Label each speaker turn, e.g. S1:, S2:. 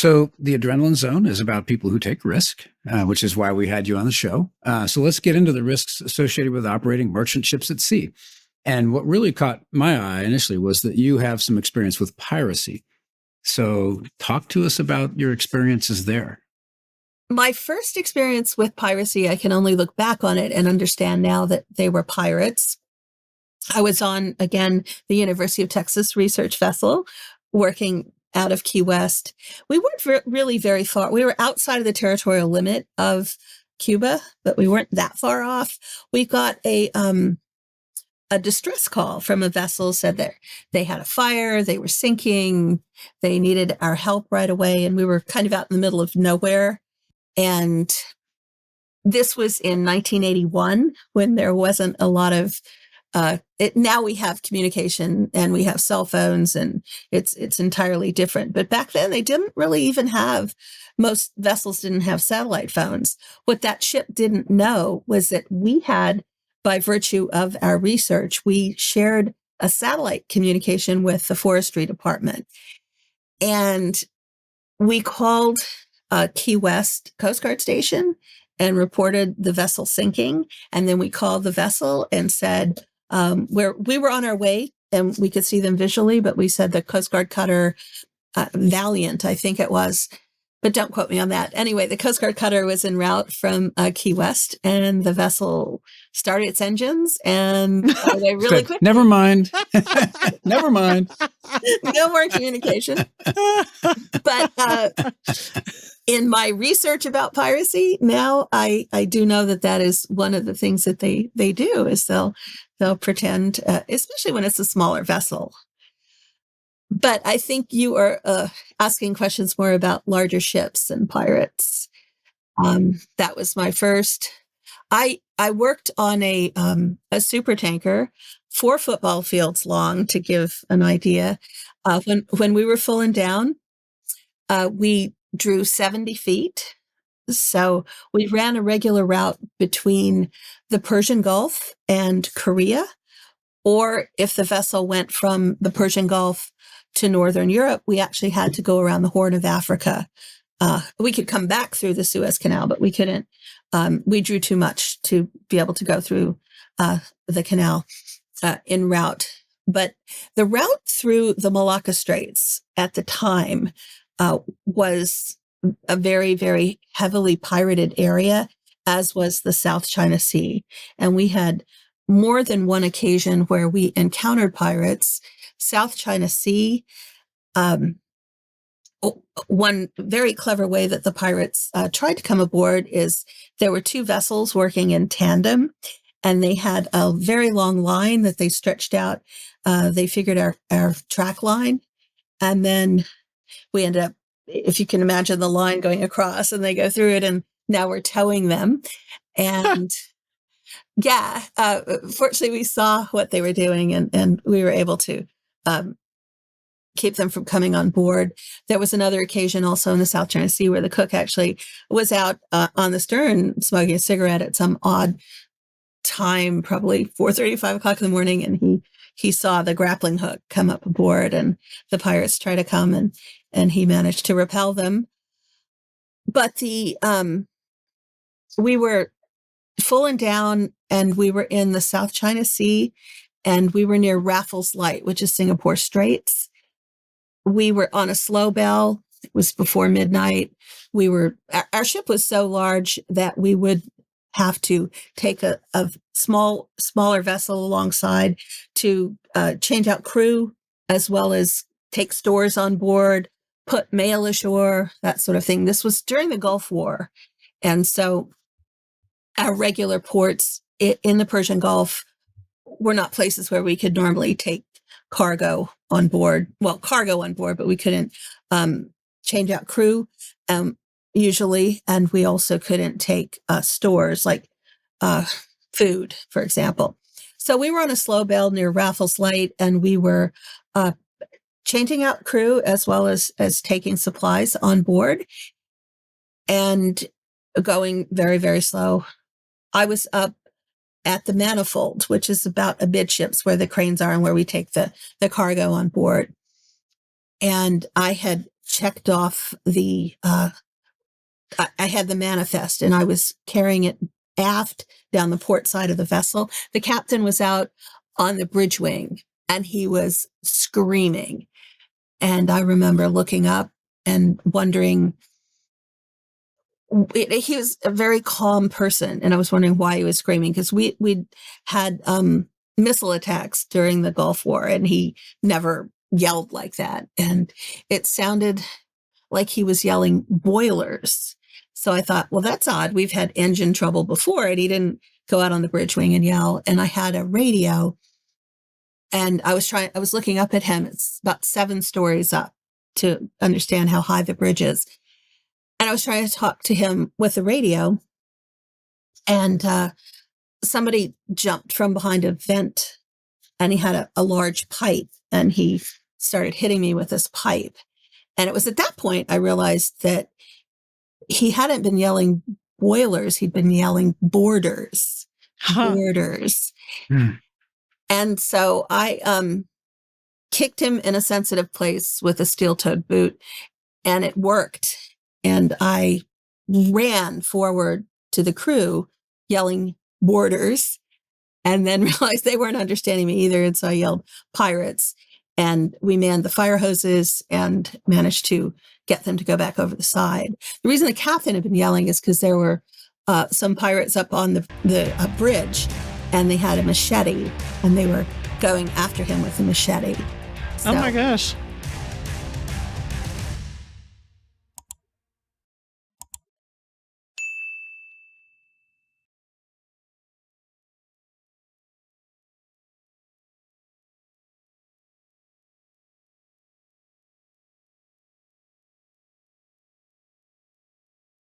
S1: So the Adrenaline Zone is about people who take risk, which is why we had you on the show. So let's get into the risks associated with operating merchant ships at sea. And what really caught my eye initially was that you have some experience with piracy. So talk to us about your experiences there.
S2: My first experience with piracy, I can only look back on it and understand now that they were pirates. I was on, again, the University of Texas research vessel working out of Key West. We weren't really very far. We were outside of the territorial limit of Cuba, but we weren't that far off. We got a distress call from a vessel, said that they had a fire, they were sinking, they needed our help right away. And we were kind of out in the middle of nowhere. And this was in 1981 when there wasn't a lot of now we have communication and we have cell phones and it's entirely different. But back then they didn't really even have, most vessels didn't have satellite phones. What that ship didn't know was that we had, by virtue of our research, we shared a satellite communication with the forestry department. And we called Key West Coast Guard Station and reported the vessel sinking. And then we called the vessel and said, where we were on our way and we could see them visually, but we said the Coast Guard cutter, Valiant, I think it was, but don't quote me on that. Anyway, the Coast Guard cutter was en route from Key West and the vessel started its engines and they really quickly.
S1: Never mind. Never mind.
S2: No more communication. But in my research about piracy, now I do know that is one of the things that they do is they'll pretend, especially when it's a smaller vessel. But I think you are asking questions more about larger ships and pirates. That was my first. I worked on a super tanker, 4 football fields long, to give an idea. When we were full and down, we drew 70 feet. So we ran a regular route between the Persian Gulf and Korea, or if the vessel went from the Persian Gulf to Northern Europe, we actually had to go around the Horn of Africa. We could come back through the Suez Canal, but we couldn't. We drew too much to be able to go through the canal en route. But the route through the Malacca Straits at the time was a very, very heavily pirated area, as was the South China Sea. And we had more than one occasion where we encountered pirates. South China Sea, one very clever way that the pirates tried to come aboard is there were 2 vessels working in tandem, and they had a very long line that they stretched out. They figured our track line, and then we ended up, if you can imagine the line going across, and they go through it, and now we're towing them. And yeah, fortunately, we saw what they were doing, and we were able to keep them from coming on board. There was another occasion also in the South China Sea where the cook actually was out on the stern smoking a cigarette at some odd time, probably 4:30, 5 o'clock in the morning, and he saw the grappling hook come up aboard, and the pirates try to come, and he managed to repel them. But we were full and down, and we were in the South China Sea, and we were near Raffles Light, which is Singapore Straits. We were on a slow bell. It was before midnight. Our ship was so large that we would have to take a smaller vessel alongside to change out crew, as well as take stores on board, put mail ashore, that sort of thing. This was during the Gulf War. And so our regular ports in the Persian Gulf were not places where we could normally take cargo on board. Well, cargo on board, but we couldn't change out crew usually. And we also couldn't take stores like food, for example. So we were on a slow bell near Raffles Light, and we were changing out crew as well as taking supplies on board and going very, very slow. I was up at the manifold, which is about amidships where the cranes are and where we take the cargo on board. And I had checked off I had the manifest and I was carrying it aft down the port side of the vessel. The captain was out on the bridge wing and he was screaming. And I remember looking up and wondering, he was a very calm person. And I was wondering why he was screaming, because we'd had missile attacks during the Gulf War and he never yelled like that. And it sounded like he was yelling boilers. So I thought, well, that's odd. We've had engine trouble before and he didn't go out on the bridge wing and yell. And I had a radio and I was looking up at him. It's about 7 stories up to understand how high the bridge is. And I was trying to talk to him with the radio and somebody jumped from behind a vent and he had a large pipe and he started hitting me with this pipe. And it was at that point I realized that he hadn't been yelling boilers. He'd been yelling borders, borders. And so I kicked him in a sensitive place with a steel-toed boot and it worked. And I ran forward to the crew yelling borders and then realized they weren't understanding me either. And so I yelled pirates and we manned the fire hoses and managed to get them to go back over the side. The reason the captain had been yelling is because there were some pirates up on the bridge and they had a machete and they were going after him with a machete.
S3: So, oh my gosh.